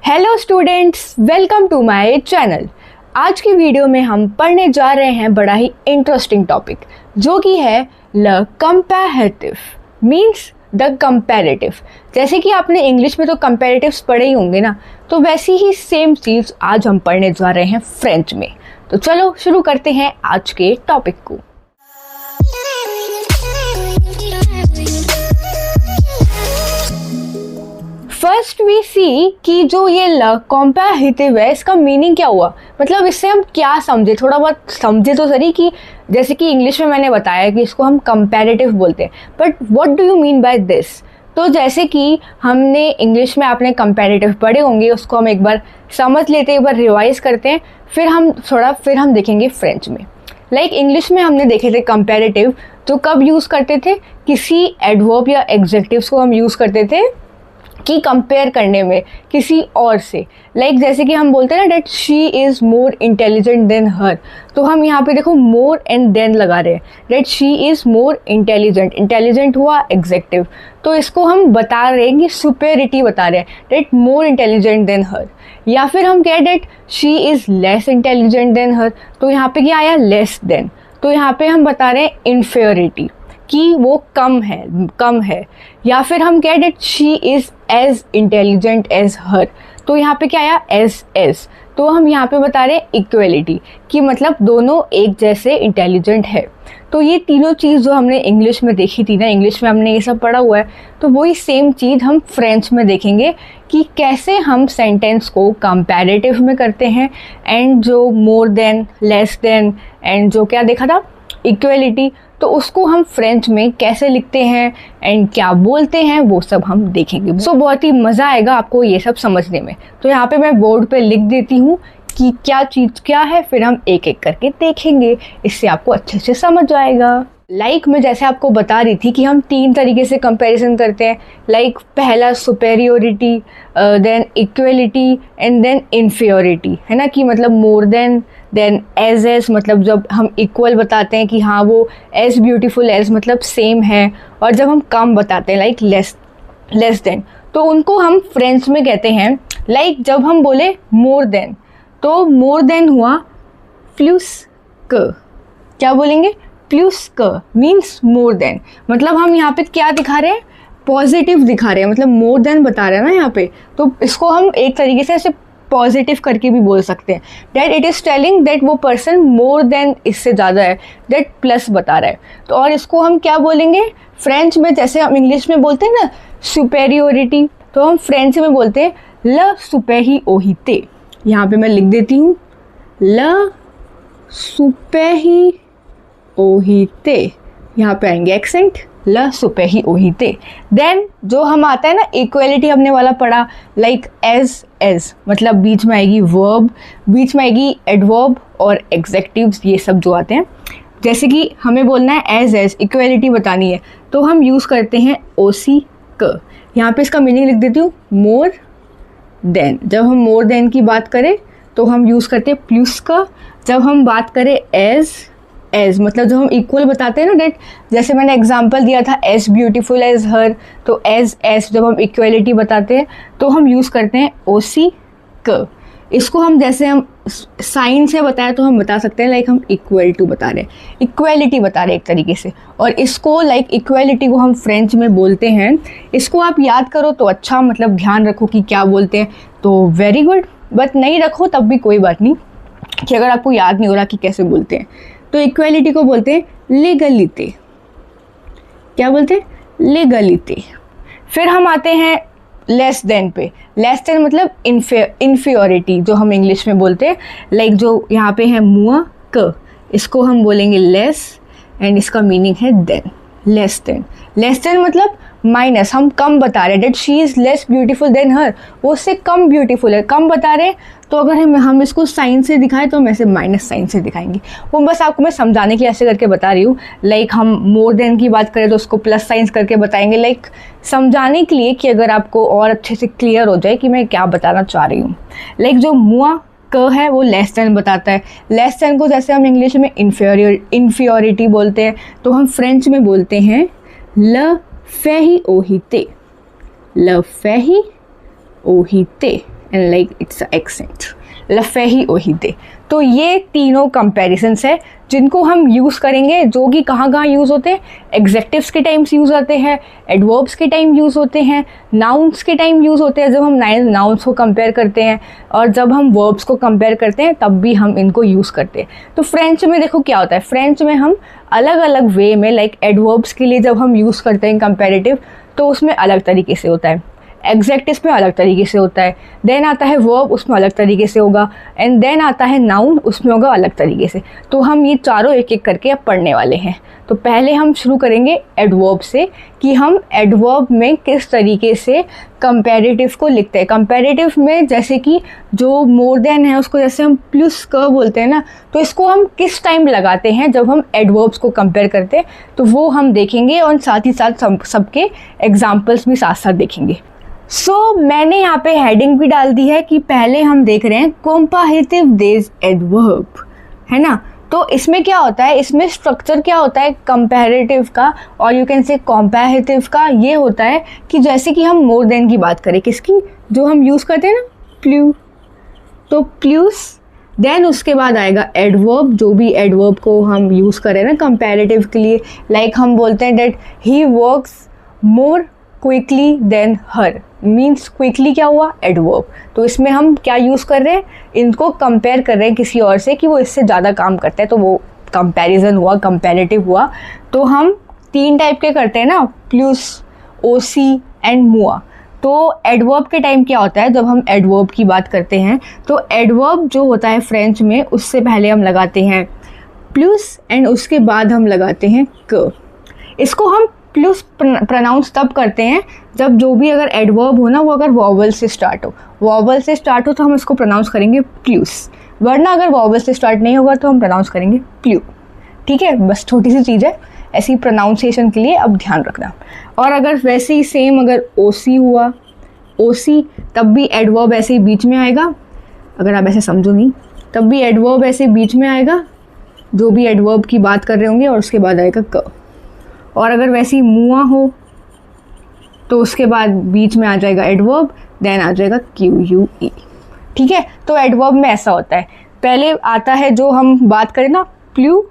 Hello students, welcome to my channel. आज की video में हम पढ़ने जा रहे हैं बड़ा ही इंटरेस्टिंग टॉपिक, जो कि है ल कंपैरेटिव मीन्स द कंपैरेटिव। जैसे कि आपने इंग्लिश में तो कंपैरेटिव्स पढ़े ही होंगे ना, तो वैसी ही सेम चीज़ आज हम पढ़ने जा रहे हैं फ्रेंच में। तो चलो शुरू करते हैं आज के टॉपिक को। फर्स्ट वी सी कि जो ये ल कंपैरेटिव है, इसका मीनिंग क्या हुआ, मतलब इससे हम क्या समझे, थोड़ा बहुत समझे तो सही। कि जैसे कि इंग्लिश में मैंने बताया कि इसको हम कंपैरेटिव बोलते हैं, but what do you mean by this. तो जैसे कि हमने इंग्लिश में आपने कंपैरेटिव पढ़े होंगे, उसको हम एक बार समझ लेते हैं, एक बार रिवाइज करते हैं, फिर हम देखेंगे फ्रेंच में। लाइक इंग्लिश में हमने देखे थे कंपैरेटिव, तो कब यूज़ करते थे, किसी एडवर्ब या एडजेक्टिव्स को हम यूज़ करते थे कि कंपेयर करने में किसी और से। लाइक जैसे कि हम बोलते हैं ना that she is more intelligent than her, तो हम यहाँ पे देखो मोर एंड देन लगा रहे हैं। That she is more intelligent, intelligent हुआ एग्जेक्टिव, तो इसको हम बता रहे हैं कि सुपेरिटी बता रहे हैं, that more intelligent than her. या फिर हम कह that she is less intelligent than her, तो यहाँ पे क्या आया, लेस देन। तो यहाँ पे हम बता रहे हैं इन्फेरिटी कि वो कम है। या फिर हम कह that she is as intelligent as her, तो यहाँ पे क्या आया, एज। तो हम यहाँ पे बता रहे हैं इक्वलिटी कि मतलब दोनों एक जैसे इंटेलिजेंट है। तो ये तीनों चीज़ जो हमने इंग्लिश में देखी थी ना, इंग्लिश में हमने ये सब पढ़ा हुआ है, तो वही सेम चीज़ हम फ्रेंच में देखेंगे कि कैसे हम सेंटेंस को कंपैरेटिव में करते हैं, एंड जो मोर देन, लेस देन, एंड जो क्या देखा था, इक्वलिटी, तो उसको हम फ्रेंच में कैसे लिखते हैं एंड क्या बोलते हैं, वो सब हम देखेंगे। सो बहुत ही मज़ा आएगा आपको ये सब समझने में। तो यहाँ पे मैं बोर्ड पे लिख देती हूँ कि क्या चीज़ क्या है, फिर हम एक एक करके देखेंगे, इससे आपको अच्छे से समझ आएगा। लाइक मैं जैसे आपको बता रही थी कि हम तीन तरीके से कंपैरिजन करते हैं। लाइक पहला superiority, then equality and then inferiority, है ना, कि मतलब मोर देन एज मतलब जब हम इक्वल बताते हैं कि हाँ वो एज ब्यूटीफुल एज मतलब सेम है, और जब हम कम बताते हैं लाइक लेस देन, तो उनको हम फ्रेंच में कहते हैं। लाइक जब हम बोले मोर देन, तो मोर देन हुआ प्लस क, क्या बोलेंगे, प्लस क मीन्स मोर देन। मतलब हम यहाँ पे क्या दिखा रहे हैं, पॉजिटिव दिखा रहे हैं, मतलब मोर देन बता रहे हैं ना यहाँ पे, तो इसको हम एक तरीके से ऐसे पॉजिटिव करके भी बोल सकते हैं, that it is telling that वो पर्सन मोर देन इससे ज़्यादा है, दैट प्लस बता रहा है। तो और इसको हम क्या बोलेंगे फ्रेंच में, जैसे हम इंग्लिश में बोलते हैं ना सुपेरियोरिटी, तो हम फ्रेंच में बोलते हैं ल सुपेरियोरिटी। यहाँ पे मैं लिख देती हूँ ल सुपेरियोरिटी, यहाँ पे आएंगे एक्सेंट, ल सुपेरियोरिटी। देन जो हम आता है ना इक्वलिटी, हमने वाला पढ़ा, लाइक एज मतलब बीच में आएगी वर्ब, बीच में आएगी एडवर्ब और एग्जेक्टिव्स, ये सब जो आते हैं। जैसे कि हमें बोलना है एज इक्वलिटी बतानी है, तो हम यूज़ करते हैं ओसी क। यहाँ पे इसका मीनिंग लिख देती हूँ मोर देन। जब हम मोर देन की बात करें तो हम यूज़ करते हैं प्लस का। जब हम बात करें एज मतलब जब हम इक्वल बताते हैं ना, डेट जैसे मैंने एग्जांपल दिया था एज ब्यूटीफुल एज हर, तो एज जब हम इक्वलिटी बताते हैं तो हम यूज़ करते हैं ओसी क। इसको हम जैसे हम साइन से बताया तो हम बता सकते हैं लाइक हम इक्वल टू बता रहे हैं, इक्वलिटी बता रहे हैं एक तरीके से। और इसको लाइक इक्वलिटी को हम फ्रेंच में बोलते हैं। इसको आप याद करो तो अच्छा, मतलब ध्यान रखो कि क्या बोलते हैं, तो वेरी गुड। बट नहीं रखो तब भी कोई बात नहीं, कि अगर आपको याद नहीं हो रहा कि कैसे बोलते हैं, तो इक्वलिटी को बोलते हैं लेगलिटी। क्या बोलते हैं, लेगलिटी। फिर हम आते हैं लेस देन पे। लेस देन मतलब इन्फीरियोरिटी, जो हम इंग्लिश में बोलते हैं। लाइक जो यहाँ पे है मुआ क, इसको हम बोलेंगे लेस, एंड इसका मीनिंग है देन, लेस देन मतलब माइनस, हम कम बता रहे हैं, that she is less beautiful than her, वो उससे कम ब्यूटीफुल है, कम बता रहे हैं। तो अगर हम इसको साइन से दिखाएं तो हम ऐसे माइनस साइन से दिखाएंगे। वो बस आपको मैं समझाने के लिए ऐसे करके बता रही हूँ। लाइक हम मोर देन की बात करें तो उसको प्लस साइंस करके बताएंगे, लाइक समझाने के लिए कि अगर आपको और अच्छे से क्लियर हो जाए कि मैं क्या बताना चाह रही हूँ। लाइक जो मुआ क है वो लेस देन बताता है। लेस देन को जैसे हम इंग्लिश में इन्फीरियोरिटी बोलते हैं, तो हम फ्रेंच में बोलते हैं ल फेही ओहिते, ल फेही ओहिते। एंड लाइक इट्स एक्सेंट, लफे ही ओही दे। तो ये तीनों कंपैरिजंस है जिनको हम यूज़ करेंगे, जो कि कहाँ कहाँ यूज़ होते हैं। एग्जेक्टिव्स के टाइम्स यूज़ होते हैं, एडवर्ब्स के टाइम यूज़ होते हैं, नाउन्स के टाइम यूज़ होते हैं जब हम नाउन्स को कंपेयर करते हैं, और जब हम वर्ब्स को कंपेयर करते हैं तब भी हम इनको यूज़ करते हैं। तो फ्रेंच में देखो क्या होता है, फ्रेंच में हम अलग अलग वे में, लाइक एडवर्ब्स के लिए जब हम यूज़ करते हैं कंपेरेटिव, तो उसमें अलग तरीके से होता है, एग्जेक्टिव्स में अलग तरीके से होता है, देन आता है वर्ब, उसमें अलग तरीके से होगा, एंड देन आता है नाउन, उसमें होगा अलग तरीके से। तो हम ये चारों एक एक करके अब पढ़ने वाले हैं। तो पहले हम शुरू करेंगे एडवर्ब से, कि हम एडवर्ब में किस तरीके से कंपैरेटिव को लिखते हैं। कंपैरेटिव में जैसे कि जो मोर देन है उसको जैसे हम प्लस क बोलते हैं ना, तो इसको हम किस टाइम लगाते हैं जब हम एडवर्ब्स को कंपेयर करते हैं, तो वो हम देखेंगे, और साथ ही साथ सबके एग्जाम्पल्स भी साथ साथ देखेंगे। मैंने यहाँ पे हेडिंग भी डाल दी है कि पहले हम देख रहे हैं कंपैरेटिव बेस्ड एडवर्ब, है ना। तो इसमें क्या होता है, इसमें स्ट्रक्चर क्या होता है कंपैरेटिव का, और यू कैन से कंपैरेटिव का ये होता है कि जैसे कि हम मोर देन की बात करें, किसकी, जो हम यूज़ करते हैं ना, प्लू, तो प्लूस, देन उसके बाद आएगा एडवर्ब, जो भी एडवर्ब को हम यूज़ करें ना कंपैरेटिव के लिए, लाइक हम बोलते हैं that he works more quickly than her, means quickly क्या हुआ, एडवर्ब। तो इसमें हम क्या यूज़ कर रहे हैं, इनको कंपेयर कर रहे हैं किसी और से कि वो इससे ज़्यादा काम करता है, तो वो कंपैरिजन हुआ, कंपैरेटिव हुआ। तो हम तीन टाइप के करते हैं ना, प्लस, ओसी एंड मुआ। तो एडवर्ब के टाइम क्या होता है, जब हम एडवर्ब की बात करते हैं तो एडवर्ब जो होता है फ्रेंच में, उससे पहले हम लगाते हैं प्लस एंड उसके बाद हम लगाते हैं क। इसको हम प्लस प्रोनाउंस तब करते हैं जब जो भी अगर एडवर्ब हो ना, वो अगर वॉवल से स्टार्ट हो, वॉवल से स्टार्ट हो तो हम इसको प्रोनाउंस करेंगे प्लस, वरना अगर वॉवल से स्टार्ट नहीं होगा तो हम प्रोनाउंस करेंगे प्लू। ठीक है, बस छोटी सी चीज़ है ऐसी प्रोनाउंसिएशन के लिए, अब ध्यान रखना। और अगर वैसे ही सेम अगर ओसी हुआ, ओसी, तब भी एडवर्ब ऐसे ही बीच में आएगा, अगर आप ऐसे समझो नहीं, तब भी एडवर्ब ऐसे बीच में आएगा, जो भी एडवर्ब की बात कर रहे होंगे, और उसके बाद आएगा क। और अगर वैसी मुआ हो तो उसके बाद बीच में आ जाएगा एडवर्ब, देन आ जाएगा क्यू यू ई। ठीक है, तो एडवर्ब में ऐसा होता है, पहले आता है जो हम बात करें ना प्लू,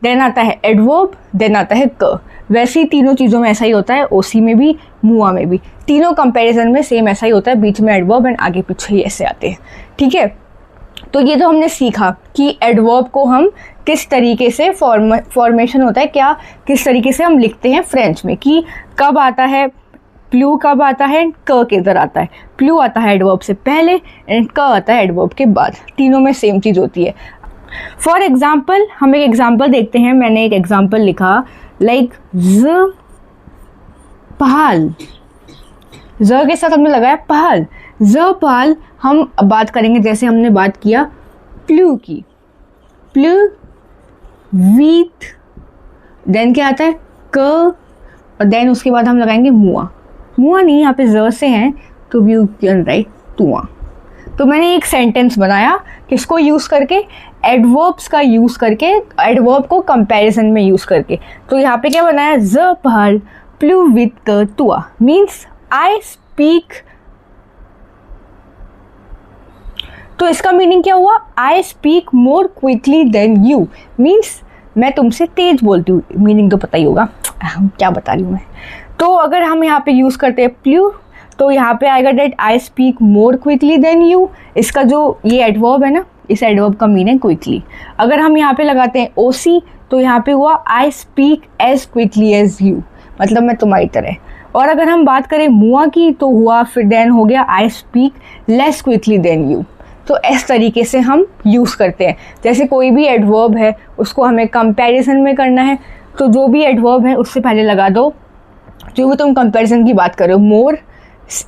देन आता है एडवर्ब, देन आता है क। वैसे ही तीनों चीज़ों में ऐसा ही होता है, ओसी में भी, मुआ में भी, तीनों कंपैरिजन में सेम ऐसा ही होता है, बीच में एडवर्ब एंड आगे पीछे ही ऐसे आते हैं। ठीक है, तो ये तो हमने सीखा कि एडवर्ब को हम किस तरीके से फॉर्मेशन होता है, क्या किस तरीके से हम लिखते हैं फ्रेंच में, कि कब आता है प्लू, कब आता है क किधर आता है। प्लू आता है एडवर्ब से पहले एंड क आता है एडवर्ब के बाद, तीनों में सेम चीज़ होती है। फॉर एग्जाम्पल, हम एक एग्जाम्पल देखते हैं। मैंने एक एग्जाम्पल लिखा, लाइक ज पहाल, ज के साथ हमने लगाया पहाल, ज पहाल। हम बात करेंगे जैसे हमने बात किया प्लू की, प्लू वीट, देन क्या आता है क, और देन उसके बाद हम लगाएंगे मुआ। मुआ नहीं, यहाँ पे ज से हैं तो यू कैन राइट तुआ। तो मैंने एक सेंटेंस बनाया किसको यूज़ करके, एडवर्ब्स का यूज़ करके, एडवर्ब को कंपैरिजन में यूज़ करके। तो यहाँ पे क्या बनाया, ज पहाल प्लू विथ क तुआ, मीन्स आई स्पीक। तो इसका मीनिंग क्या हुआ, I speak more quickly than you, means मैं तुमसे तेज बोलती हूँ। मीनिंग तो पता ही होगा, क्या बता रही हूँ मैं। तो अगर हम यहाँ पे यूज़ करते हैं प्लू, तो यहाँ पे आएगा that I speak more quickly than you. इसका जो ये एडवर्ब है ना, इस एडवर्ब का मीनिंग क्विकली। अगर हम यहाँ पे लगाते हैं ओसी, तो यहाँ पे हुआ I speak as quickly as you, मतलब मैं तुम्हारी तरह। और अगर हम बात करें मुआ की, तो हुआ फिर देन हो गया I speak less quickly than you. तो इस तरीके से हम यूज़ करते हैं। जैसे कोई भी एडवर्ब है उसको हमें कंपैरिजन में करना है, तो जो भी एडवर्ब है उससे पहले लगा दो जो भी तुम कंपैरिजन की बात कर रहे हो, मोर,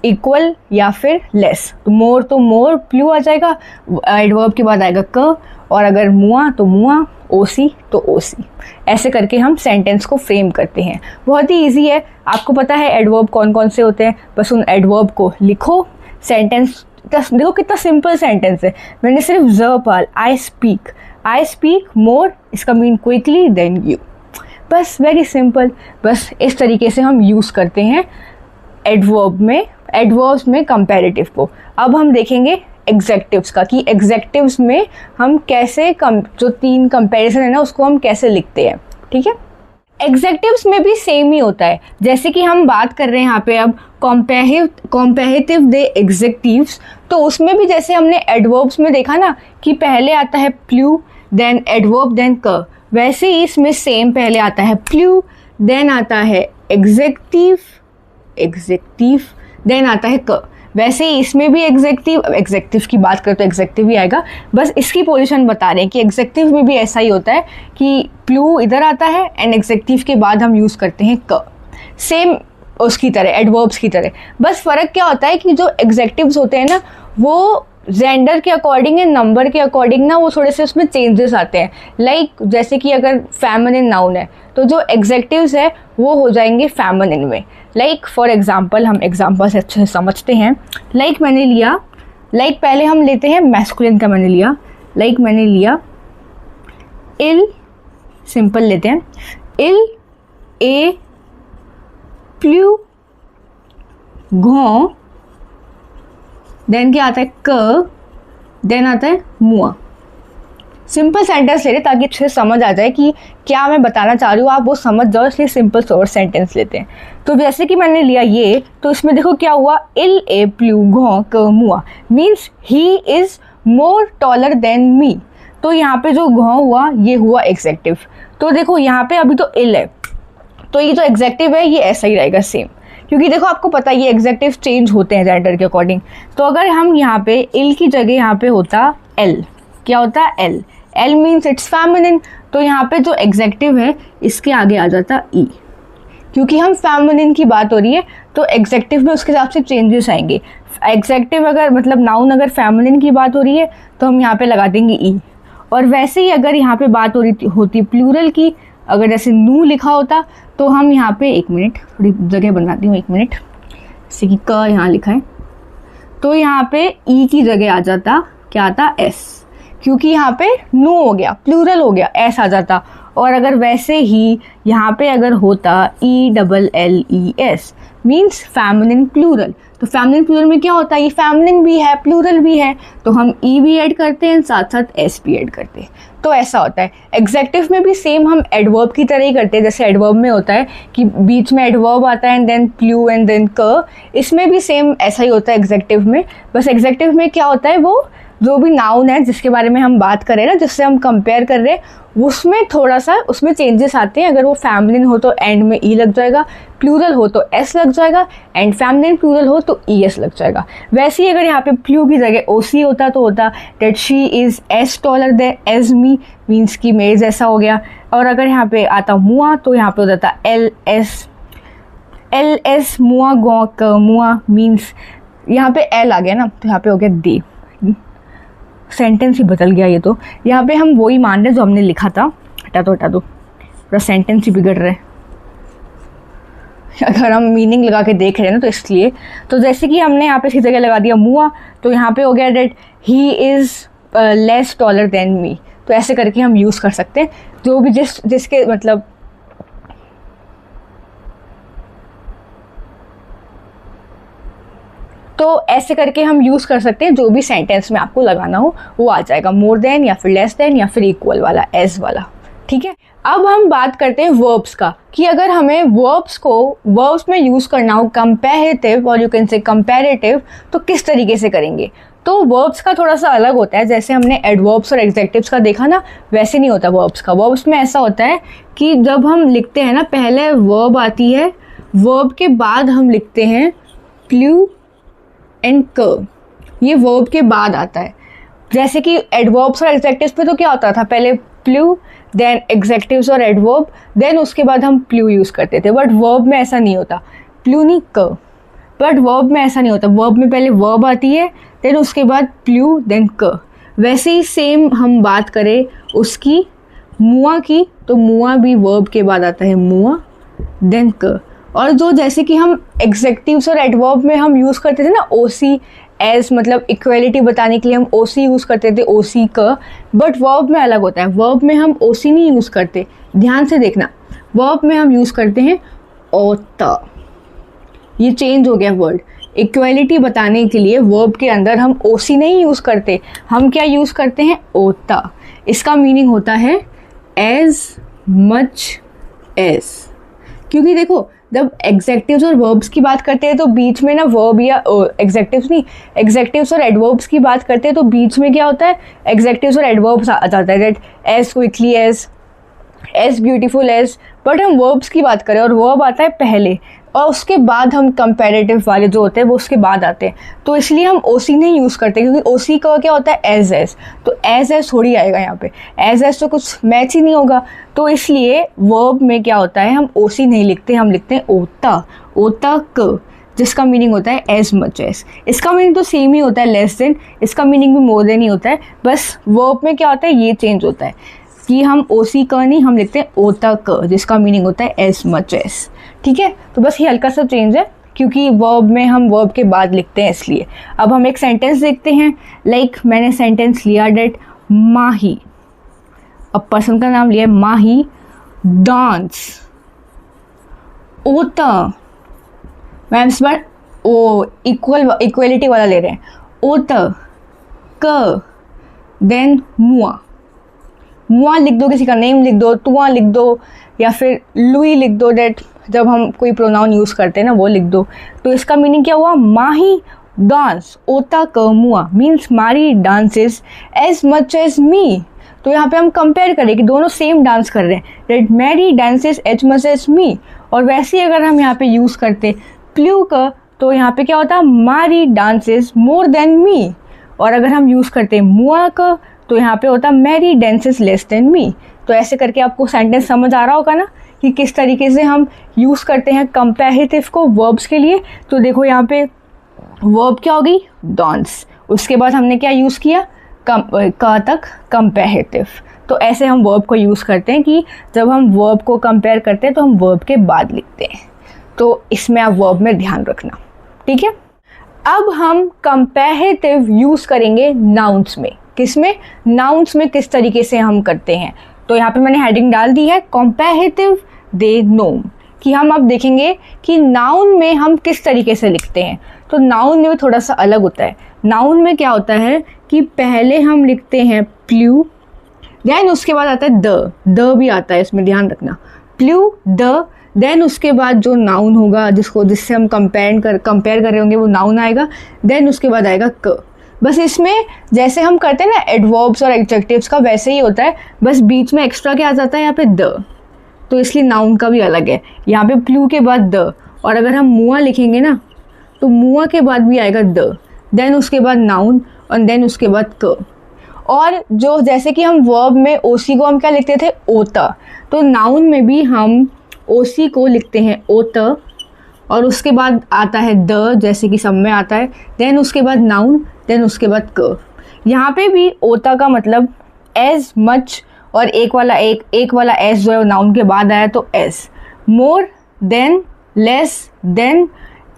इक्वल या फिर लेस। तो मोर प्लू आ जाएगा, एडवर्ब के बाद आएगा क, और अगर मुआ तो मुआ, ओसी तो ओसी। ऐसे करके हम सेंटेंस को फ्रेम करते हैं। बहुत ही इजी है, आपको पता है एडवर्ब कौन कौन से होते हैं, बस उन एडवर्ब को लिखो। सेंटेंस देखो कितना सिंपल सेंटेंस है। मैंने सिर्फ ज पाल, आई स्पीक मोर, इसका मीन क्विकली देन यू, बस वेरी सिंपल। बस इस तरीके से हम यूज़ करते हैं एडवर्ब में एडवर्ब्स में कंपैरेटिव को। अब हम देखेंगे एग्जेक्टिव्स का कि एग्जेक्टिव्स में हम कैसे जो 3 कंपैरिजन है ना उसको हम कैसे लिखते हैं, ठीक है। एग्जेक्टिव्स में भी सेम ही होता है, जैसे कि हम बात कर रहे हैं यहाँ पे अब कॉम्पेरेटिव दे एग्जेक्टिव्स, तो उसमें भी जैसे हमने एडवर्ब्स में देखा ना कि पहले आता है प्लू देन एडवर्ब देन क, वैसे ही इसमें सेम पहले आता है प्लू देन आता है एग्जेक्टिव देन आता है क। वैसे ही इसमें भी एग्जेक्टिव की बात करें तो एग्जेक्टिव ही आएगा, बस इसकी पोजीशन बता रहे हैं कि एग्जेक्टिव में भी ऐसा ही होता है कि प्लू इधर आता है एंड एग्जेक्टिव के बाद हम यूज़ करते हैं क, सेम उसकी तरह एडवर्ब्स की तरह। बस फ़र्क क्या होता है कि जो एग्जेक्टिव्स होते हैं ना वो जेंडर के अकॉर्डिंग या नंबर के अकॉर्डिंग ना वो थोड़े से उसमें चेंजेस आते हैं। लाइक जैसे कि अगर फेमिनिन नाउन है तो जो एग्जेक्टिव्स है वो हो जाएंगे फेमिनिन में। लाइक फॉर एग्जांपल, हम एग्जांपल से अच्छे से समझते हैं। लाइक मैंने लिया, पहले हम लेते हैं मैस्कुलिन का, मैंने लिया इल, सिंपल लेते हैं, इल ए प्लू घों, देन क्या आता है क, देन आता है मुआ। सिंपल सेंटेंस ले रहे ताकि अच्छे से समझ आ जाए कि क्या मैं बताना चाह रही हूँ, आप वो समझ जाओ, इसलिए सिंपल शॉर्ट सेंटेंस लेते हैं। तो जैसे कि मैंने लिया ये, तो इसमें देखो क्या हुआ, इल ए प्लू घों क मुआ means he is more taller than me. तो यहाँ पे जो घों हुआ ये हुआ एग्जेक्टिव। तो देखो यहाँ पे अभी तो इल है, तो ये जो एग्जेक्टिव है ये ऐसा ही रहेगा सेम, क्योंकि देखो आपको पता है ये एग्जेक्टिव चेंज होते हैं जेंडर के अकॉर्डिंग। तो अगर हम यहाँ पे इल की जगह यहाँ पे होता एल, क्या होता है एल मीन्स इट्स फेमिनिन, तो यहाँ पे जो एग्जेक्टिव है इसके आगे आ जाता ई, क्योंकि हम फेमिनिन की बात हो रही है तो एग्जेक्टिव में उसके हिसाब से चेंजेस आएंगे। एग्जेक्टिव अगर मतलब नाउन अगर फेमिनिन की बात हो रही है तो हम यहाँ पे लगा देंगे ई, और वैसे ही अगर यहाँ पे बात हो रही होती प्लूरल की, अगर जैसे नू लिखा होता तो हम यहाँ पे, एक मिनट थोड़ी जगह बनाती हूँ, एक मिनट, जैसे कि क यहाँ लिखा है तो यहाँ पे ई की जगह आ जाता, क्या आता एस, क्योंकि यहाँ पे नू हो गया, प्लूरल हो गया, एस आ जाता। और अगर वैसे ही यहाँ पे अगर होता ELLES मीन्स फेमिनिन प्लूरल, तो फेमिनिन प्लूरल में क्या होता है, ये फेमिनिन भी है प्लूरल भी है, तो हम ई भी ऐड करते हैं साथ साथ एस भी ऐड करते हैं। तो ऐसा होता है। एग्जेक्टिव में भी सेम हम एडवर्ब की तरह ही करते हैं, जैसे एडवर्ब में होता है कि बीच में एडवर्ब आता है एंड देन प्लू एंड देन क, इसमें भी सेम ऐसा ही होता है एग्जेक्टिव में। बस एग्जेक्टिव में क्या होता है, वो जो भी नाउन है जिसके बारे में हम बात कर रहे हैं ना, जिससे हम कंपेयर कर रहे हैं, उसमें थोड़ा सा उसमें चेंजेस आते हैं। अगर वो फेमिनिन हो तो एंड में ई लग जाएगा, प्लूरल हो तो एस लग जाएगा, एंड फेमिनिन प्लूरल हो तो ई एस लग जाएगा। वैसे ही अगर यहाँ पे प्लू की जगह ओ सी होता तो होता that she is as taller than as me, means की मेरे जैसा हो गया। और अगर यहाँ पे आता मुआ तो यहाँ पे हो जाता एल एस मुआ गौ क मुआ, मीन्स यहाँ पे एल आ गया ना तो यहाँ पे हो गया दे, सेंटेंस ही बदल गया। ये तो यहाँ पे हम वही मान रहे जो हमने लिखा था, हटा दो पूरा सेंटेंस ही बिगड़ रहा है अगर हम मीनिंग लगा के देख रहे हैं ना, तो इसलिए। तो जैसे कि हमने यहाँ पे इसी जगह लगा दिया मुआ, तो यहाँ पे हो गया that he is less taller than me. तो ऐसे करके हम यूज़ कर सकते हैं, जो भी जिसके मतलब तो ऐसे करके हम यूज़ कर सकते हैं, जो भी सेंटेंस में आपको लगाना हो वो आ जाएगा, मोर देन या फिर लेस देन या फिर इक्वल वाला, एज वाला, ठीक है। अब हम बात करते हैं वर्ब्स का, कि अगर हमें वर्ब्स में यूज़ करना हो कंपैरेटिव और यू कैन से कंपैरेटिव, तो किस तरीके से करेंगे। तो वर्ब्स का थोड़ा सा अलग होता है, जैसे हमने एडवर्ब्स और एग्जेक्टिव्स का देखा ना, वैसे नहीं होता वर्ब्स का। वर्ब्स में ऐसा होता है कि जब हम लिखते हैं ना, पहले वर्ब आती है, वर्ब के बाद हम लिखते हैं प्लू एंड क, ये वर्ब के बाद आता है। जैसे कि एडवर्ब्स और एग्जेक्टिव्स पे तो क्या होता था, पहले प्लू देन एग्जेक्टिव्स और एडवर्ब, देन उसके बाद हम प्लू यूज़ करते थे। बट वर्ब में ऐसा नहीं होता, प्लू नहीं क, बट वर्ब में ऐसा नहीं होता। वर्ब में पहले वर्ब आती है, देन उसके बाद प्लू देन क। वैसे ही सेम हम बात करें उसकी मुआ की, तो मुआ भी वर्ब के बाद आता है, मुआ देन क। और जो जैसे कि हम एग्जेक्टिव्स और एडवर्ब में हम यूज़ करते थे ना ओसी एज, मतलब इक्वलिटी बताने के लिए हम ओसी यूज़ करते थे, ओसी क, बट वर्ब में अलग होता है। वर्ब में हम ओसी नहीं यूज़ करते, ध्यान से देखना, वर्ब में हम यूज़ करते हैं ओता। ये चेंज हो गया वर्ड। इक्वलिटी बताने के लिए वर्ब के अंदर हम ओसी नहीं यूज़ करते, हम क्या यूज़ करते हैं, ओता। इसका मीनिंग होता है एज मच एज। क्योंकि देखो जब एग्जेक्टिव्स और वर्ब्स की बात करते हैं तो बीच में ना वर्ब या एग्जेक्टिव्स नहीं, एग्जेक्टिव्स और एडवर्ब्स की बात करते हैं तो बीच में क्या होता है, एग्जेक्टिव्स और एडवर्ब्स आ जाता है, that as quickly as beautiful as. But हम वर्ब्स की बात करें और वर्ब आता है पहले और उसके बाद हम कंपैरेटिव वाले जो होते हैं वो उसके बाद आते हैं, तो इसलिए हम ओसी नहीं यूज़ करते, क्योंकि ओसी का क्या होता है एज, तो एज थोड़ी आएगा यहाँ पे, एज तो कुछ मैच ही नहीं होगा। तो इसलिए वर्ब में क्या होता है, हम ओसी नहीं लिखते, हम लिखते हैं ओता क, जिसका मीनिंग होता है एज मच एज। इसका मीनिंग तो सेम ही होता है, लेस देन, इसका मीनिंग भी मोर देन ही होता है, बस वर्ब में क्या होता है ये चेंज होता है कि हम ओसी क नहीं, हम लिखते हैं ओता क, जिसका मीनिंग होता है एज मच एज। ठीक है, तो बस ये हल्का सा चेंज है क्योंकि वर्ब में हम वर्ब के बाद लिखते हैं इसलिए। अब हम एक सेंटेंस देखते हैं, लाइक मैंने सेंटेंस लिया डेट माही, अब पर्सन का नाम लिया है माही डांस ओता, मैम इस बार ओ इक्वलिटी वाला ले रहे हैं, ओता क देन मुआ लिख दो, किसी का नेम लिख दो, तुआ लिख दो, या फिर लुई लिख दो, डेट जब हम कोई प्रोनाउन यूज़ करते हैं ना वो लिख दो। तो इसका मीनिंग क्या हुआ, माही डांस ओता क मुआ मीन्स मारी डांसेस एज मच एज मी। तो यहाँ पे हम कंपेयर करें कि दोनों सेम डांस कर रहे हैं, that Mary dances as much as me. और वैसे ही अगर हम यहाँ पे यूज़ करते प्ल्यू का तो यहाँ पे क्या होता, मारी डांसेस मोर देन मी। और अगर हम यूज़ करते मुआ का तो यहाँ पे होता Mary dances less than me. तो ऐसे करके आपको सेंटेंस समझ आ रहा होगा ना कि किस तरीके से हम यूज़ करते हैं कंपैरेटिव को वर्ब्स के लिए। तो देखो यहाँ पे वर्ब क्या हो गई, डांस, उसके बाद हमने क्या यूज़ किया, का तक कंपैरेटिव। तो ऐसे हम वर्ब को यूज़ करते हैं कि जब हम वर्ब को कंपेयर करते हैं तो हम वर्ब के बाद लिखते हैं। तो इसमें आप वर्ब में ध्यान रखना, ठीक है। अब हम कंपैरेटिव यूज़ करेंगे नाउन्स में। किसमें, नाउन्स में किस तरीके से हम करते हैं। तो यहाँ पे मैंने हेडिंग डाल दी है कंपैरेटिव दे नोम, कि हम अब देखेंगे कि नाउन में हम किस तरीके से लिखते हैं। तो नाउन में थोड़ा सा अलग होता है। नाउन में क्या होता है कि पहले हम लिखते हैं प्ल्यू, देन उसके बाद आता है द भी आता है इसमें, ध्यान रखना, प्ल्यू द, देन उसके बाद जो नाउन होगा जिससे हम कंपेयर कर रहे होंगे वो नाउन आएगा, देन उसके बाद आएगा क। बस इसमें जैसे हम करते हैं ना एडवर्ब्स और एडजेक्टिव्स का, वैसे ही होता है, बस बीच में एक्स्ट्रा क्या आ जाता है यहाँ पे द। तो इसलिए नाउन का भी अलग है, यहाँ पे प्ल्यू के बाद द, और अगर हम मुआ लिखेंगे ना तो मुआ के बाद भी आएगा द, देन उसके बाद नाउन और देन उसके बाद क। और जो जैसे कि हम वर्ब में ओसी को हम क्या लिखते थे, ओता, तो नाउन में भी हम ओसी को लिखते हैं ओता, और उसके बाद आता है द, जैसे कि सब में आता है, देन उसके बाद नाउन, देन उसके बाद क। यहाँ पे भी ओता का मतलब एज मच, और एक वाला एज जो है नाउन के बाद आया तो as, more than, less than,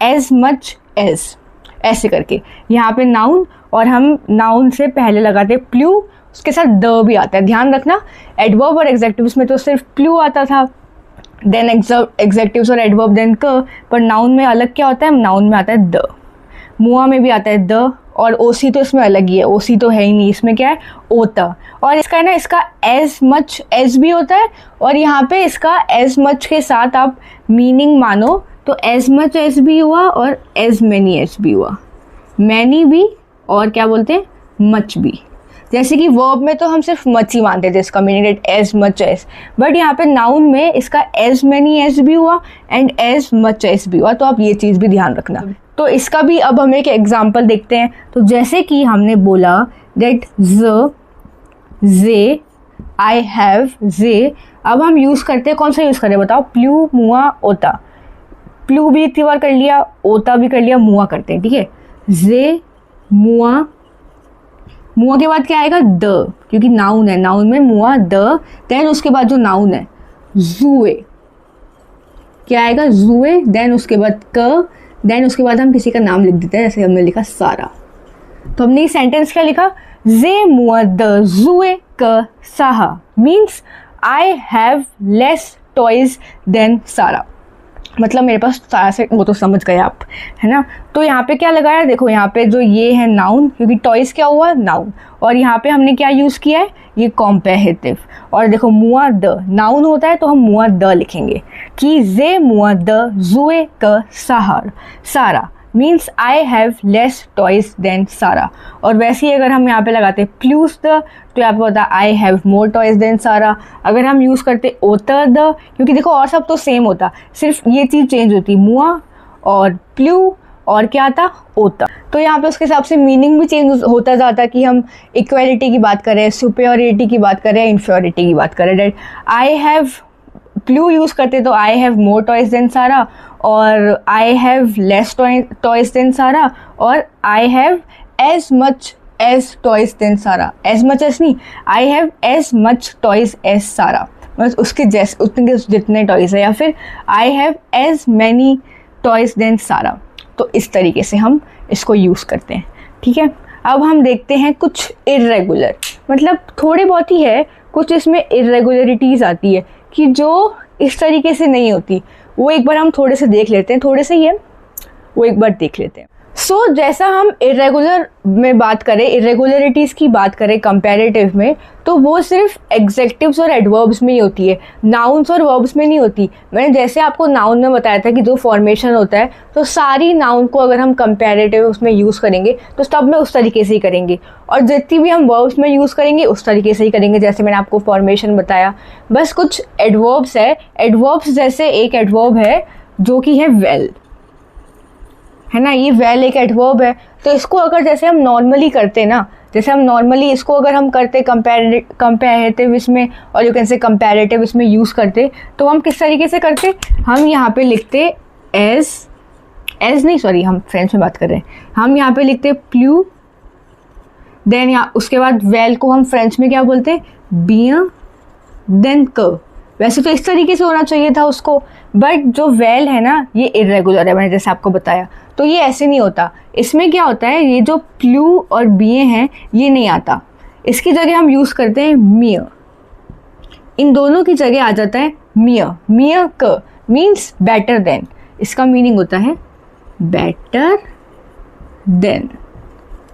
as much as, ऐसे करके यहाँ पे नाउन, और हम नाउन से पहले लगाते हैं प्ल्यू, उसके साथ द भी आता है। ध्यान रखना एडवर्ब और एग्जेक्टिव्स में तो सिर्फ प्ल्यू आता था, देन एग्जेक्टिव्स और एडवर्ब देन क, पर नाउन में अलग क्या होता है, नाउन में आता है द, मुआ में भी आता है द, और ओसी तो इसमें अलग ही है, ओसी तो है ही नहीं, इसमें क्या है ओता। और इसका है ना, इसका एज मच एज भी होता है, और यहाँ पे इसका एज मच के साथ आप मीनिंग मानो तो एज मच एज भी हुआ और एज मैनी एज भी हुआ, मैनी भी और क्या बोलते हैं मच भी। जैसे कि वर्ब में तो हम सिर्फ मच ही मानते थे इसका meaning as much as, but यहाँ पे नाउन में इसका एज मैनी एज भी हुआ एंड एज मच एज भी हुआ। तो आप ये चीज़ भी ध्यान रखना। तो इसका भी अब हम एक एग्जाम्पल देखते हैं। तो जैसे कि हमने बोला दैट जे, आई हैव, जे, अब हम यूज़ करते हैं, कौन सा यूज़ करें बताओ, प्ल्यू, मुआ, ओता। प्ल्यू भी इतनी बार कर लिया, ओता भी कर लिया, मुआ करते हैं, ठीक है। जे, मुआ, मुआ के बाद क्या आएगा द, क्योंकि नाउन है, नाउन में मुआ द, देन उसके बाद जो नाउन है जुए, क्या आएगा जुए, देन उसके बाद क, देन उसके बाद हम किसी का नाम लिख देते हैं, जैसे हमने लिखा सारा। तो हमने ये सेंटेंस क्या लिखा, जे मुआ द जुए क साहा, means I have less toys than Sara. मतलब मेरे पास सारा से वो तो समझ गए आप, है ना। तो यहाँ पे क्या लगाया, देखो यहाँ पे जो ये है नाउन, क्योंकि टॉयज़ क्या हुआ, नाउन, और यहाँ पे हमने क्या यूज़ किया है, ये कॉम्पेरेटिव। और देखो मुआ द नाउन होता है तो हम मुआ द लिखेंगे कि जे मुआ द जुए क सहार Sara means I have less toys than Sara. और वैसे ही अगर हम यहाँ पे लगाते प्लूस द तो यहाँ पे होता है I have more toys than Sara. अगर हम यूज़ करते ओतर द, क्योंकि देखो और सब तो सेम होता, सिर्फ ये चीज़ चेंज होती, मुआ और प्लू और क्या आता, ओतर। तो यहाँ पे उसके हिसाब से मीनिंग भी चेंज होता जाता कि हम इक्वालिटी की बात करें, सुपेरियरिटी की बात करें, इन्फीरियरिटी की बात करें। That I have plural use करते तो I have more toys than Sara, और I have less toys than Sara, और I have as much as toys than Sara. As much as नहीं, I have as much toys as Sara, मतलब उसके जैसे उतने जितने टॉयज़ है, या फिर I have as many toys than Sara. तो इस तरीके से हम इसको यूज़ करते हैं, ठीक है। अब हम देखते हैं कुछ इर्रेगुलर, मतलब थोड़े बहुत ही है, कुछ इसमें इर्रेगुलरिटीज़ आती है कि जो इस तरीके से नहीं होती, वो एक बार हम थोड़े से देख लेते हैं, थोड़े से ही है वो एक बार देख लेते हैं। सो जैसा हम इर्रेगुलर में बात करें, इर्रेगुलरिटीज़ की बात करें कंपैरेटिव में, तो वो सिर्फ एग्जेक्टिव्स और एडवर्ब्स में ही होती है, नाउन्स और वर्ब्स में नहीं होती। मैंने जैसे आपको नाउन में बताया था कि जो फॉर्मेशन होता है, तो सारी नाउन को अगर हम कंपैरेटिव उसमें यूज़ करेंगे तो सब में उस तरीके से ही करेंगे, और जितनी भी हम वर्ब्स में यूज़ करेंगे उस तरीके से ही करेंगे, जैसे मैंने आपको फॉर्मेशन बताया। बस कुछ एडवर्ब्स है, एडवर्ब्स जैसे एक एडवर्ब है जो कि है वेल, है ना, ये वेल एक एडवर्ब है। तो इसको अगर जैसे हम नॉर्मली करते ना, जैसे हम नॉर्मली इसको अगर हम करते कंपैरेटिव इसमें, और यू कैन से कंपैरेटिव इसमें यूज़ करते, तो हम किस तरीके से करते, हम यहाँ पे लिखते एज नहीं, सॉरी हम फ्रेंच में बात कर रहे हैं, हम यहाँ पे लिखते प्लू, देन यहाँ उसके बाद वेल को हम फ्रेंच में क्या बोलते हैं, बिया, देन क। वैसे तो इस तरीके से होना चाहिए था उसको, बट जो वेल है ना ये इर्रेगुलर है, मैंने जैसे आपको बताया, तो ये ऐसे नहीं होता। इसमें क्या होता है, ये जो प्लू और बिए हैं ये नहीं आता, इसकी जगह हम यूज़ करते हैं मियर, इन दोनों की जगह आ जाता है मियर। मियर क मीन्स बेटर देन, इसका मीनिंग होता है बेटर देन।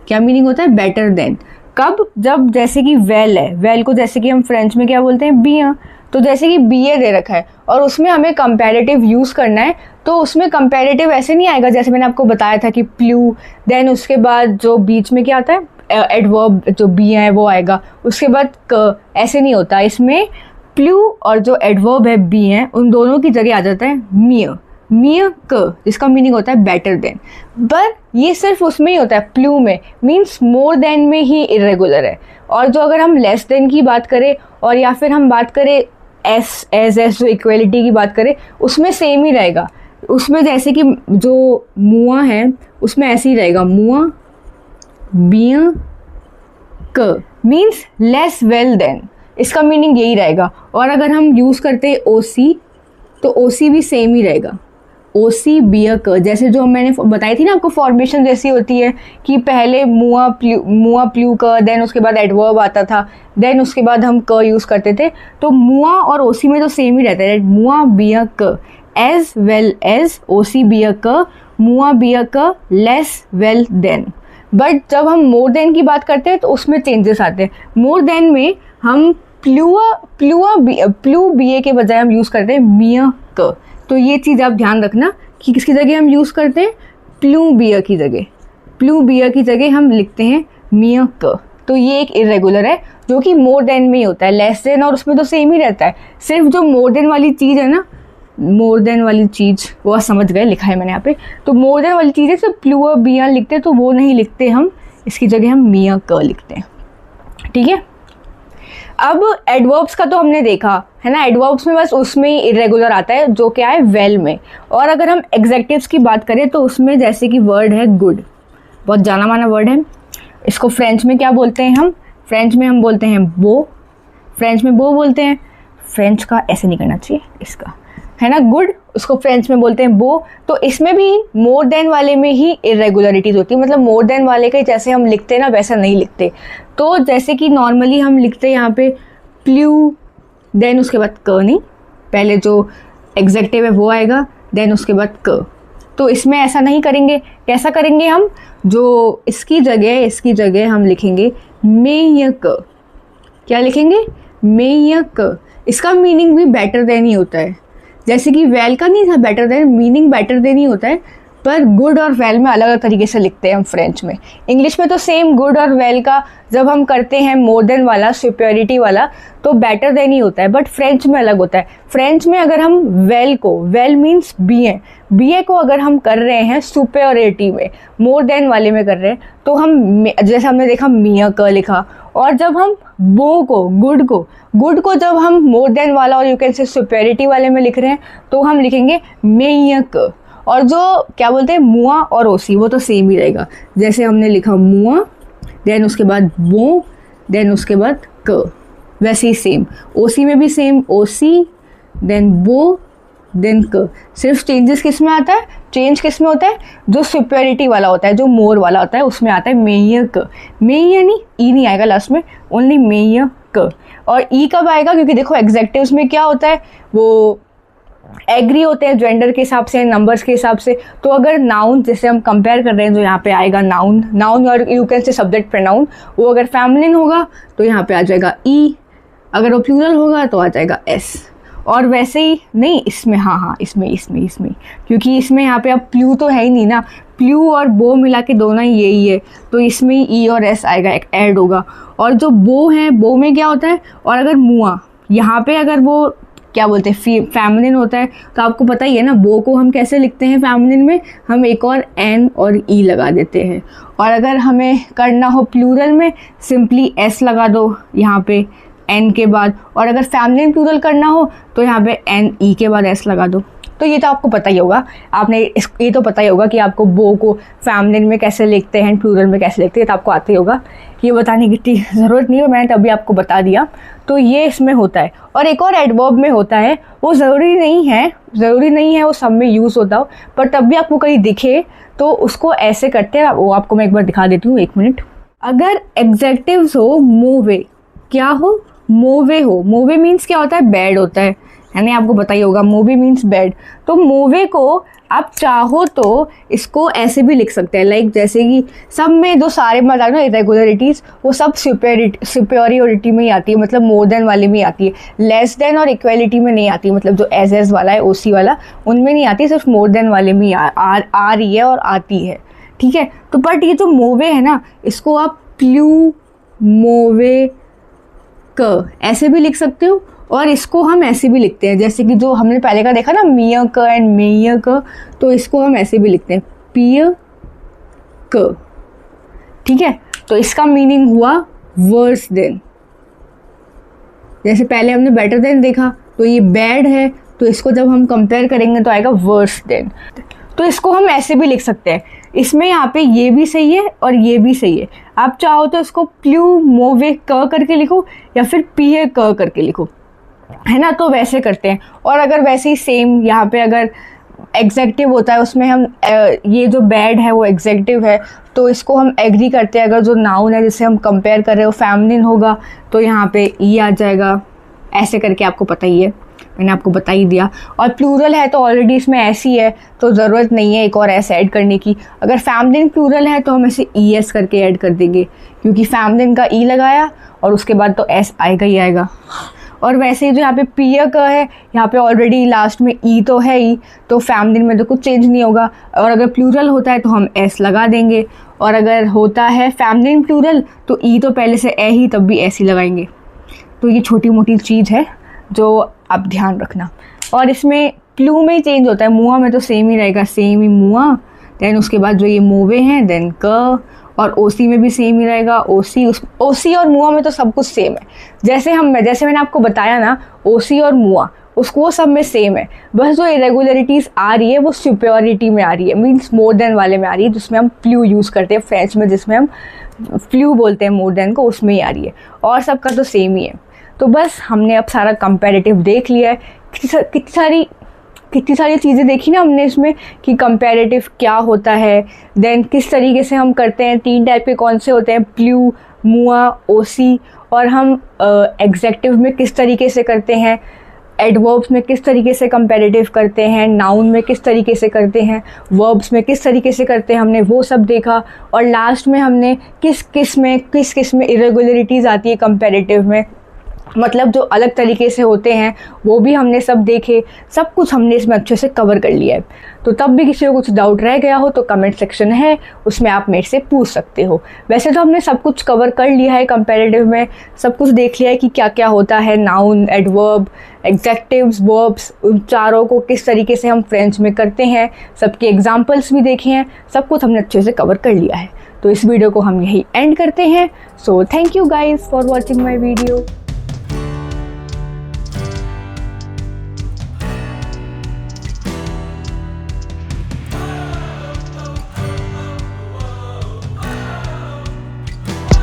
क्या मीनिंग होता है, बेटर देन। कब, जब जैसे कि वेल है, वेल को जैसे कि हम फ्रेंच में क्या बोलते हैं, बिया, तो जैसे कि बीए दे रखा है और उसमें हमें कंपैरेटिव यूज़ करना है, तो उसमें कंपैरेटिव ऐसे नहीं आएगा जैसे मैंने आपको बताया था कि प्लू, देन उसके बाद जो बीच में क्या आता है एडवर्ब जो बी है वो आएगा, उसके बाद क, ऐसे नहीं होता। इसमें प्लू और जो एडवर्ब है बी है उन दोनों की जगह आ जाता है मियर, मियर क, जिसका मीनिंग होता है बेटर देन। पर ये सिर्फ उसमें ही होता है, प्लू में, मीन्स मोर देन में ही इरेगुलर है। और जो अगर हम लेस देन की बात करें, और या फिर हम बात करें एस जो इक्वलिटी की बात करें, उसमें सेम ही रहेगा। उसमें जैसे कि जो मुआ है उसमें ऐसे ही रहेगा, मुआ बिया क, मीन्स लेस वेल देन, इसका मीनिंग यही रहेगा। और अगर हम यूज़ करते हैं ओसी, तो ओसी भी सेम ही रहेगा, ओसी बिया क, जैसे जो मैंने बताई थी ना आपको फॉर्मेशन जैसी होती है कि पहले मुआ प्लू क, देन उसके बाद एडवर्ब आता था, देन उसके बाद हम क यूज़ करते थे। तो मुआ और ओसी में तो सेम ही रहता है, मुआ बिया क, एज वेल एज ओसी बिया क, मुआ बिया क, लेस वेल देन। बट जब हम मोर देन की बात करते हैं तो उसमें चेंजेस आते हैं। मोर देन में हम प्लू बीए के बजाय हम यूज़ करते हैं मिया क। तो ये चीज़ आप ध्यान रखना कि किसकी जगह हम यूज़ करते हैं, प्लू बिया की जगह, प्लू बिया की जगह हम लिखते हैं मिया क। तो ये एक इरेगुलर है जो कि मोर देन में ही होता है, लेस देन और उसमें तो सेम ही रहता है। सिर्फ जो मोर देन वाली चीज़ है ना, मोर देन वाली चीज़ वो आप समझ गए, लिखा है मैंने यहाँ पे, तो मोर देन वाली चीज़ है तो प्लू और बिया लिखते हैं, तो वो नहीं लिखते हम, इसकी जगह हम मिया क लिखते हैं, ठीक है। अब एडवर्ब्स का तो हमने देखा है ना, एडवर्ब्स में बस उसमें ही इरेगुलर आता है जो क्या है वेल में। और अगर हम एग्जेक्टिव्स की बात करें तो उसमें जैसे कि वर्ड है गुड, बहुत जाना माना वर्ड है। इसको फ्रेंच में क्या बोलते हैं हम, फ्रेंच में हम बोलते हैं बो, फ्रेंच में बो बोलते हैं। फ्रेंच का ऐसे नहीं करना चाहिए, इसका है ना गुड, उसको फ्रेंच में बोलते हैं बो। तो इसमें भी मोर देन वाले में ही इरेगुलरिटीज़ होती है, मतलब मोर देन वाले के जैसे हम लिखते हैं ना वैसा नहीं लिखते। तो जैसे कि नॉर्मली हम लिखते हैं यहाँ पे प्लू, देन उसके बाद क नहीं, पहले जो एग्जेक्टिव है वो आएगा, देन उसके बाद क। तो इसमें ऐसा नहीं करेंगे, कैसा करेंगे हम, जो इसकी जगह हम लिखेंगे मेयक। क्या लिखेंगे, मेयक। इसका मीनिंग भी बेटर देन ही होता है, जैसे कि वेल का नहीं था better than, meaning better than ही होता है, पर गुड और वेल में अलग अलग तरीके से लिखते हैं हम फ्रेंच में। इंग्लिश में तो सेम गुड और वेल का जब हम करते हैं मोर देन वाला, सुपेरिटी वाला, तो बेटर देन ही होता है, बट फ्रेंच में अलग होता है। फ्रेंच में अगर हम वेल को, वेल मीन्स बीए को अगर हम कर रहे हैं सुपेरिटी में, मोर देन वाले में कर रहे हैं, तो हम जैसे हमने देखा मिया क लिखा, और जब हम बो को, गुड को जब हम मोर देन वाला और यू कैन से सुपेरिटी वाले में लिख रहे हैं तो हम लिखेंगे मेयक। और जो क्या बोलते हैं मुआ और ओसी, वो तो सेम ही रहेगा, जैसे हमने लिखा मुआ, देन उसके बाद बो, देन उसके बाद क, वैसे ही सेम। ओसी में भी सेम, ओसी देन बो देन क। सिर्फ चेंजेस किस में आता है, चेंज किस में होता है, जो सुपेरिटी वाला होता है, जो मोर वाला होता है, उसमें आता है मेयक। मेय नहीं, ई नहीं आएगा लास्ट में, ओनली मेयक। और ई कब आएगा, क्योंकि देखो एग्जेक्टिव्स में क्या होता है, वो एग्री होते हैं जेंडर के हिसाब से, नंबर्स के हिसाब से। तो अगर नाउन जैसे हम कंपेयर कर रहे हैं, तो यहाँ पे आएगा नाउन और you can say subject pronoun, वो अगर फेमिनिन होगा तो यहाँ पे आ जाएगा ई, अगर वो प्लूरल होगा तो आ जाएगा एस। और वैसे ही नहीं, इसमें इसमें क्योंकि इसमें यहाँ पे अब प्लू तो है ही नहीं ना, प्लू और बो मिला के दोनों ही यही है, तो इसमें ई और एस आएगा, एक ऐड होगा। और जो बो है, बो में क्या होता है, और अगर मुआ यहाँ पे अगर वो क्या बोलते हैं फेमिनिन होता है, तो आपको पता ही है ना बो को हम कैसे लिखते हैं फेमिनिन में, हम एक और एन और ई लगा देते हैं। और अगर हमें करना हो प्लूरल में, सिंपली एस लगा दो यहाँ पे एन के बाद, और अगर फेमिनिन प्लूरल करना हो तो यहाँ पे एन ई के बाद एस लगा दो। तो ये तो आपको पता ही होगा, आपने ये तो पता ही होगा कि आपको बो को फेमिनिन में कैसे लिखते हैं, प्लूरल में कैसे लिखते हैं, तो आपको आते ही होगा, ये बताने की ज़रूरत नहीं है, मैंने तभी आपको बता दिया। तो ये इसमें होता है। और एक और एडवर्ब में होता है, वो ज़रूरी नहीं है वो सब में यूज़ होता हो, पर तब भी आपको कहीं दिखे तो उसको ऐसे करते हैं, वो आपको मैं एक बार दिखा देती हूँ, 1 मिनट। अगर एग्जेक्टिव्स हो मोवे, क्या हो, मोवे हो, मोवे मीन्स क्या होता है, बैड होता है यानी आपको पता ही होगा, मोवे मीन्स बैड। तो मोवे को आप चाहो तो इसको ऐसे भी लिख सकते हैं, लाइक जैसे कि सब में जो सारे मतलब ना इरेगुलरिटीज़, वो सब सुपेरियोरिटी में ही आती है, मतलब मोर देन वाले में आती है, लेस देन और इक्वलिटी में नहीं आती, मतलब जो एज वाला है, ओसी वाला, उनमें नहीं आती, सिर्फ मोर देन वाले में आ रही है और आती है, ठीक है। तो बट ये जो मोवे है ना, इसको आप प्लू मोवे क ऐसे भी लिख सकते हो, और इसको हम ऐसे भी लिखते हैं, जैसे कि जो हमने पहले का देखा ना मिया क एंड मेय क, तो इसको हम ऐसे भी लिखते हैं पिय क, ठीक है। तो इसका मीनिंग हुआ वर्स देन। जैसे पहले हमने बेटर देन देखा, तो ये बैड है, तो इसको जब हम कंपेयर करेंगे तो आएगा वर्स देन। तो इसको हम ऐसे भी लिख सकते हैं, इसमें यहाँ पे ये भी सही है और ये भी सही है। आप चाहो तो इसको प्लू मोवे क करके लिखो या फिर पिए क करके लिखो, है ना, तो वैसे करते हैं। और अगर वैसे ही सेम यहाँ पे अगर एग्जेक्टिव होता है, उसमें हम ये जो बैड है वो एग्जेक्टिव है, तो इसको हम एग्री करते हैं। अगर जो नाउन है जिससे हम कंपेयर कर रहे हो फेमिनिन होगा, तो यहाँ पे ई आ जाएगा, ऐसे करके आपको पता ही है, मैंने आपको बता ही दिया। और प्लूरल है तो ऑलरेडी इसमें ऐसी है, तो ज़रूरत नहीं है एक और एस ऐड करने की। अगर फेमिनिन प्लूरल है तो हम इसे ई एस करके ऐड कर देंगे, क्योंकि फेमिनिन का ई लगाया और उसके बाद तो एस आएगा ही आएगा। और वैसे ही जो यहाँ पे पिया का है, यहाँ पे ऑलरेडी लास्ट में ई तो है ही, तो फेमिनिन में तो कुछ चेंज नहीं होगा। और अगर प्लूरल होता है तो हम एस लगा देंगे, और अगर होता है फेमिनिन प्लूरल तो ई तो पहले से ए ही, तब भी एस ही लगाएंगे। तो ये छोटी मोटी चीज़ है जो आप ध्यान रखना। और इसमें प्लू में ही चेंज होता है, मुआ में तो सेम ही रहेगा, सेम ही मुआ, देन उसके बाद जो ये मोवे हैं देन क, और ओसी में भी सेम ही रहेगा, ओसी और मुआ में तो सब कुछ सेम है। जैसे मैंने आपको बताया ना, ओसी और मुआ उसको वो सब में सेम है, बस जो इरेगुलरिटीज़ आ रही है वो सुपेरियोरिटी में आ रही है, मीन्स मोर देन वाले में आ रही है, जिसमें हम प्लू यूज़ करते हैं फ्रेंच में, जिसमें हम फ्लू बोलते हैं मोर देन को, उसमें ही आ रही है। और सबका तो सेम ही है। तो बस हमने अब सारा कंपैरेटिव देख लिया है, कितनी सारी चीज़ें देखी ना हमने इसमें कि कंपैरेटिव क्या होता है, देन किस तरीके से हम करते हैं, 3 टाइप के कौन से होते हैं, प्लू, मुआ, ओसी, और हम एग्जेक्टिव में किस तरीके से करते हैं, एडवर्ब्स में किस तरीके से कंपैरेटिव करते हैं, नाउन में किस तरीके से करते हैं, वर्ब्स में किस तरीके से करते हैं, हमने वो सब देखा। और लास्ट में हमने किस किस में इरेगुलरिटीज़ आती है कंपैरेटिव में, मतलब जो अलग तरीके से होते हैं वो भी हमने सब देखे। सब कुछ हमने इसमें अच्छे से कवर कर लिया है। तो तब भी किसी को कुछ डाउट रह गया हो तो कमेंट सेक्शन है, उसमें आप मेरे से पूछ सकते हो। वैसे तो हमने सब कुछ कवर कर लिया है, कंपैरेटिव में सब कुछ देख लिया है कि क्या क्या होता है, नाउन, एडवर्ब, एग्जेक्टिव्स, वर्ब्स, उन चारों को किस तरीके से हम फ्रेंच में करते हैं, सबके एग्जाम्पल्स भी देखे हैं। सब कुछ हमने अच्छे से कवर कर लिया है। तो इस वीडियो को हम यही एंड करते हैं। So thank you guys for watching my video.